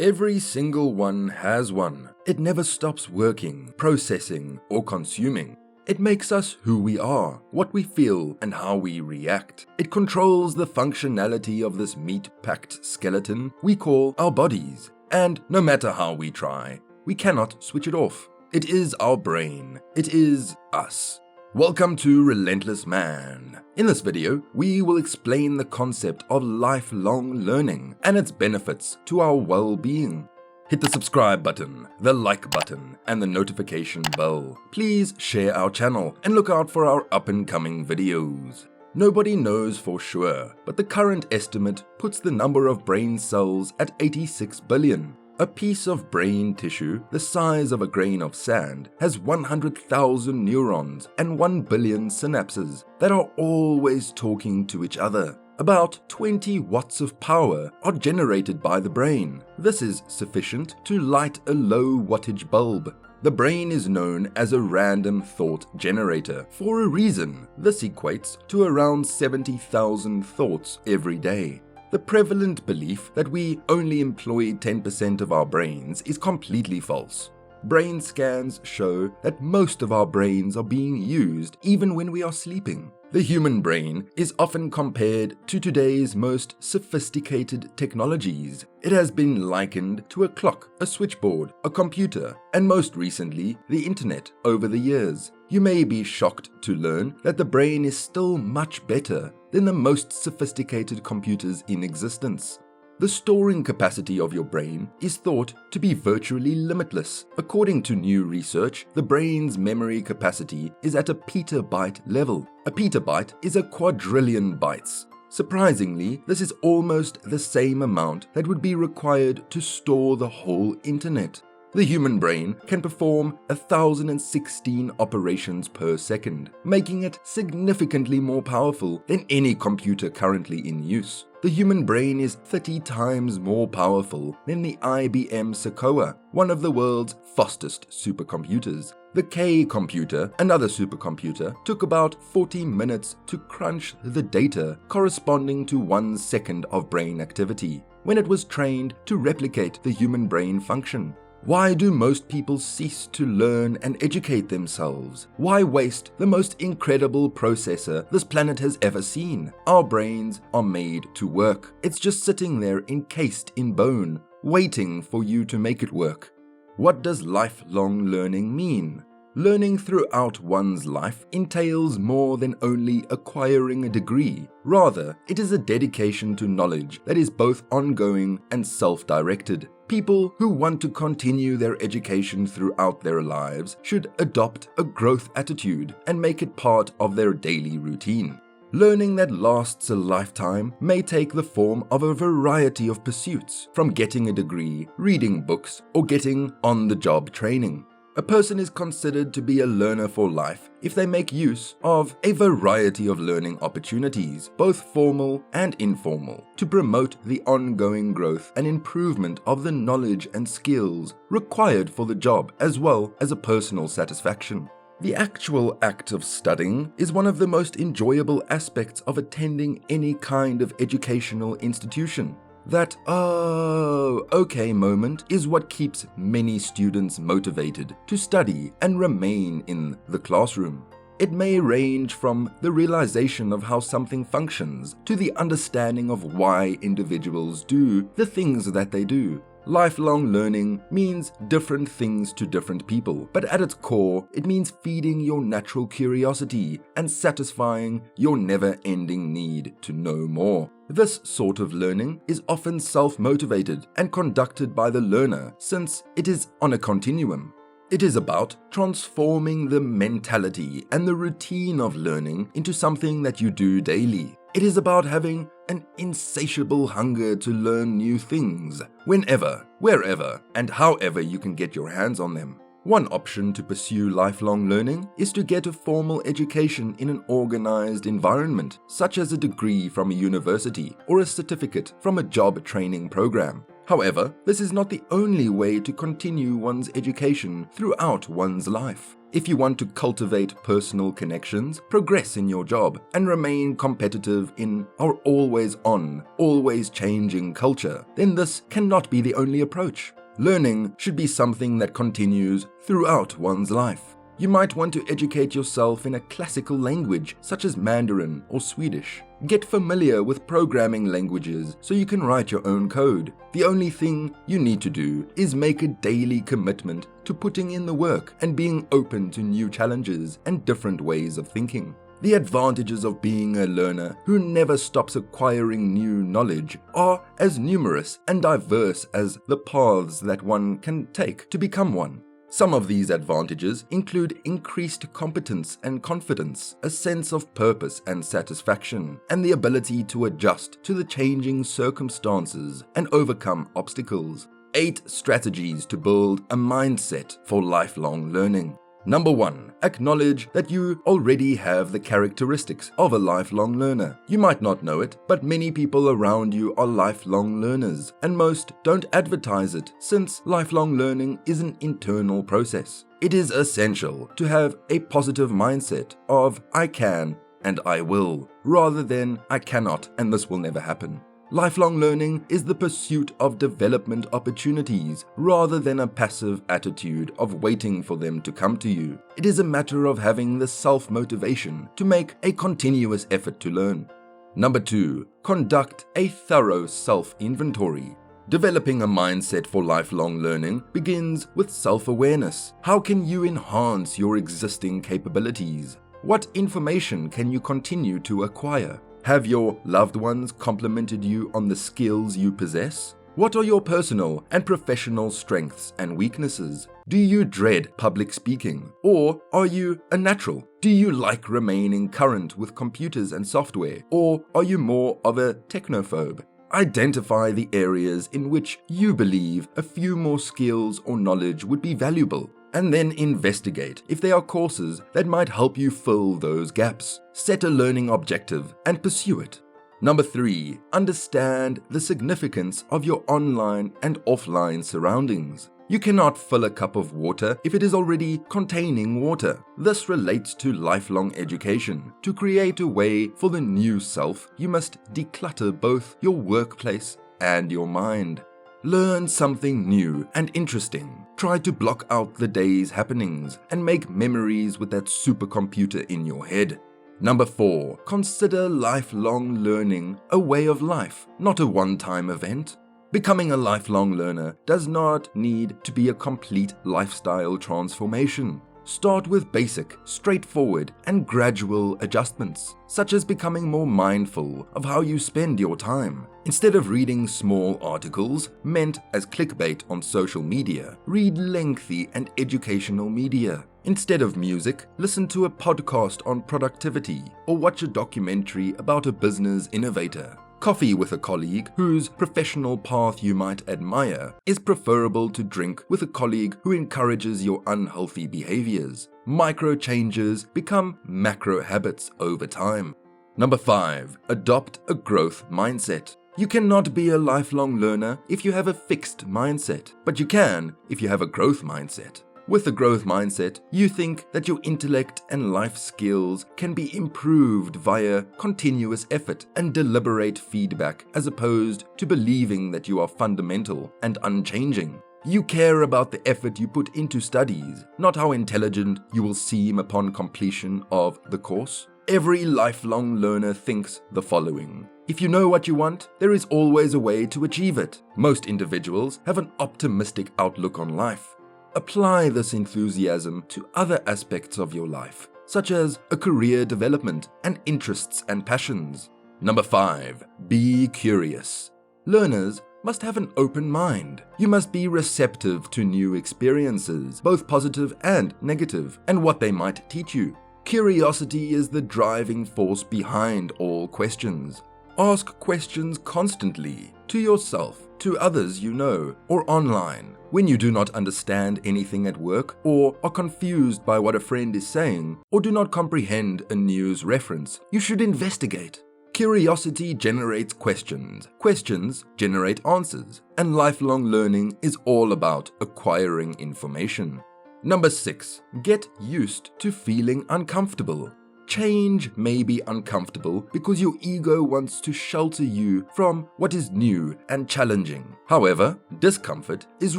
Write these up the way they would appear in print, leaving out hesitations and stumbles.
Every single one has one. It never stops working, processing, or consuming. It makes us who we are, what we feel, and how we react. It controls the functionality of this meat-packed skeleton we call our bodies. And no matter how we try, we cannot switch it off. It is our brain. It is us. Welcome to Relentless Man. In this video, we will explain the concept of lifelong learning and its benefits to our well-being. Hit the subscribe button, the like button, and the notification bell. Please share our channel and look out for our up-and-coming videos. Nobody knows for sure, but the current estimate puts the number of brain cells at 86 billion. A piece of brain tissue the size of a grain of sand has 100,000 neurons and 1 billion synapses that are always talking to each other. About 20 watts of power are generated by the brain. This is sufficient to light a low wattage bulb. The brain is known as a random thought generator for a reason. This equates to around 70,000 thoughts every day. The prevalent belief that we only employ 10% of our brains is completely false. Brain scans show that most of our brains are being used even when we are sleeping. The human brain is often compared to today's most sophisticated technologies. It has been likened to a clock, a switchboard, a computer, and most recently, the internet over the years. You may be shocked to learn that the brain is still much better than the most sophisticated computers in existence. The storing capacity of your brain is thought to be virtually limitless. According to new research, the brain's memory capacity is at a petabyte level. A petabyte is a quadrillion bytes. Surprisingly, this is almost the same amount that would be required to store the whole internet. The human brain can perform 1,016 operations per second, making it significantly more powerful than any computer currently in use. The human brain is 30 times more powerful than the IBM Sequoia, one of the world's fastest supercomputers. The K computer, another supercomputer, took about 40 minutes to crunch the data corresponding to 1 second of brain activity, when it was trained to replicate the human brain function. Why do most people cease to learn and educate themselves? Why waste the most incredible processor this planet has ever seen? Our brains are made to work. It's just sitting there encased in bone, waiting for you to make it work. What does lifelong learning mean? Learning throughout one's life entails more than only acquiring a degree. Rather, it is a dedication to knowledge that is both ongoing and self-directed. People who want to continue their education throughout their lives should adopt a growth attitude and make it part of their daily routine. Learning that lasts a lifetime may take the form of a variety of pursuits, from getting a degree, reading books, or getting on-the-job training. A person is considered to be a learner for life if they make use of a variety of learning opportunities, both formal and informal, to promote the ongoing growth and improvement of the knowledge and skills required for the job, as well as a personal satisfaction. The actual act of studying is one of the most enjoyable aspects of attending any kind of educational institution. That okay moment is what keeps many students motivated to study and remain in the classroom. It may range from the realization of how something functions to the understanding of why individuals do the things that they do. Lifelong learning means different things to different people, but at its core, it means feeding your natural curiosity and satisfying your never-ending need to know more. This sort of learning is often self-motivated and conducted by the learner, since it is on a continuum. It is about transforming the mentality and the routine of learning into something that you do daily. It is about having an insatiable hunger to learn new things, whenever, wherever, and however you can get your hands on them. One option to pursue lifelong learning is to get a formal education in an organized environment, such as a degree from a university or a certificate from a job training program. However, this is not the only way to continue one's education throughout one's life. If you want to cultivate personal connections, progress in your job, and remain competitive in our always-on, always-changing culture, then this cannot be the only approach. Learning should be something that continues throughout one's life. You might want to educate yourself in a classical language such as Mandarin or Swedish. Get familiar with programming languages so you can write your own code. The only thing you need to do is make a daily commitment to putting in the work and being open to new challenges and different ways of thinking. The advantages of being a learner who never stops acquiring new knowledge are as numerous and diverse as the paths that one can take to become one. Some of these advantages include increased competence and confidence, a sense of purpose and satisfaction, and the ability to adjust to the changing circumstances and overcome obstacles. 8 strategies to build a mindset for lifelong learning. Number 1. Acknowledge that you already have the characteristics of a lifelong learner. You might not know it, but many people around you are lifelong learners, and most don't advertise it since lifelong learning is an internal process. It is essential to have a positive mindset of I can and I will, rather than I cannot and this will never happen. Lifelong learning is the pursuit of development opportunities rather than a passive attitude of waiting for them to come to you. It is a matter of having the self-motivation to make a continuous effort to learn. Number 2. Conduct a thorough self-inventory. Developing a mindset for lifelong learning begins with self-awareness. How can you enhance your existing capabilities? What information can you continue to acquire? Have your loved ones complimented you on the skills you possess? What are your personal and professional strengths and weaknesses? Do you dread public speaking? Or are you a natural? Do you like remaining current with computers and software? Or are you more of a technophobe? Identify the areas in which you believe a few more skills or knowledge would be valuable, and then investigate if there are courses that might help you fill those gaps. Set a learning objective and pursue it. Number 3. Understand the significance of your online and offline surroundings. You cannot fill a cup of water if it is already containing water. This relates to lifelong education. To create a way for the new self, you must declutter both your workplace and your mind. Learn something new and interesting. Try to block out the day's happenings and make memories with that supercomputer in your head. Number 4. Consider lifelong learning a way of life, not a one-time event. Becoming a lifelong learner does not need to be a complete lifestyle transformation. Start with basic, straightforward, and gradual adjustments, such as becoming more mindful of how you spend your time. Instead of reading small articles meant as clickbait on social media, read lengthy and educational media. Instead of music, listen to a podcast on productivity or watch a documentary about a business innovator. Coffee with a colleague whose professional path you might admire is preferable to drink with a colleague who encourages your unhealthy behaviors. Micro changes become macro habits over time. Number 5. Adopt a growth mindset. You cannot be a lifelong learner if you have a fixed mindset, but you can if you have a growth mindset. With a growth mindset, you think that your intellect and life skills can be improved via continuous effort and deliberate feedback, as opposed to believing that you are fundamental and unchanging. You care about the effort you put into studies, not how intelligent you will seem upon completion of the course. Every lifelong learner thinks the following: if you know what you want, there is always a way to achieve it. Most individuals have an optimistic outlook on life. Apply this enthusiasm to other aspects of your life, such as a career development and interests and passions. Number 5. Be curious. Learners must have an open mind. You must be receptive to new experiences, both positive and negative, and what they might teach you. Curiosity is the driving force behind all questions. Ask questions constantly, to yourself, to others you know, or online. When you do not understand anything at work, or are confused by what a friend is saying, or do not comprehend a news reference, you should investigate. Curiosity generates questions, questions generate answers, and lifelong learning is all about acquiring information. Number 6. Get used to feeling uncomfortable. Change may be uncomfortable because your ego wants to shelter you from what is new and challenging. However, discomfort is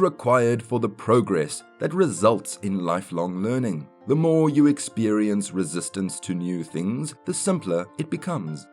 required for the progress that results in lifelong learning. The more you experience resistance to new things, the simpler it becomes.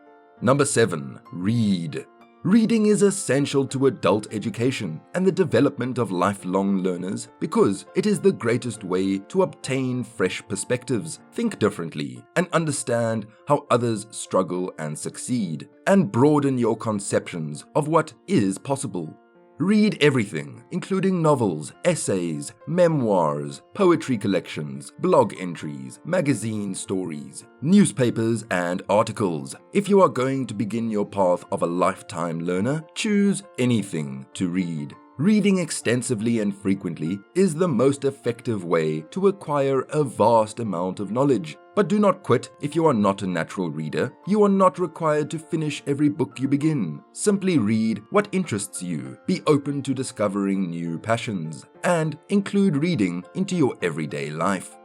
Number 7. Read. Reading is essential to adult education and the development of lifelong learners because it is the greatest way to obtain fresh perspectives, think differently, and understand how others struggle and succeed, and broaden your conceptions of what is possible. Read everything, including novels, essays, memoirs, poetry collections, blog entries, magazine stories, newspapers, and articles. If you are going to begin your path of a lifetime learner, choose anything to read. Reading extensively and frequently is the most effective way to acquire a vast amount of knowledge. But do not quit if you are not a natural reader. You are not required to finish every book you begin. Simply read what interests you, be open to discovering new passions, and include reading into your everyday life.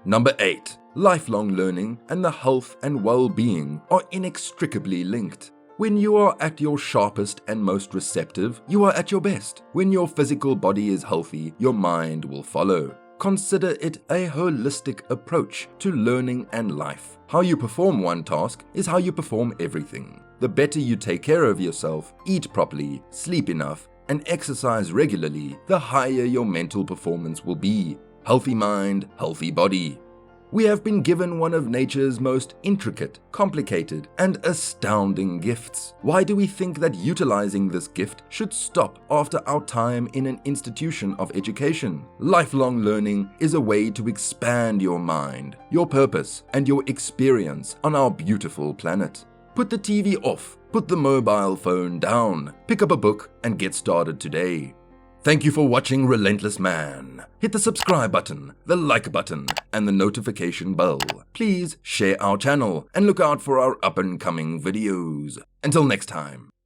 Number 8. Lifelong learning and the health and well-being are inextricably linked. When you are at your sharpest and most receptive, you are at your best. When your physical body is healthy, your mind will follow. Consider it a holistic approach to learning and life. How you perform one task is how you perform everything. The better you take care of yourself, eat properly, sleep enough, and exercise regularly, the higher your mental performance will be. Healthy mind, healthy body. We have been given one of nature's most intricate, complicated, and astounding gifts. Why do we think that utilizing this gift should stop after our time in an institution of education? Lifelong learning is a way to expand your mind, your purpose, and your experience on our beautiful planet. Put the TV off, put the mobile phone down, pick up a book, and get started today. Thank you for watching Relentless Man. Hit the subscribe button, the like button, and the notification bell. Please share our channel and look out for our up-and-coming videos. Until next time.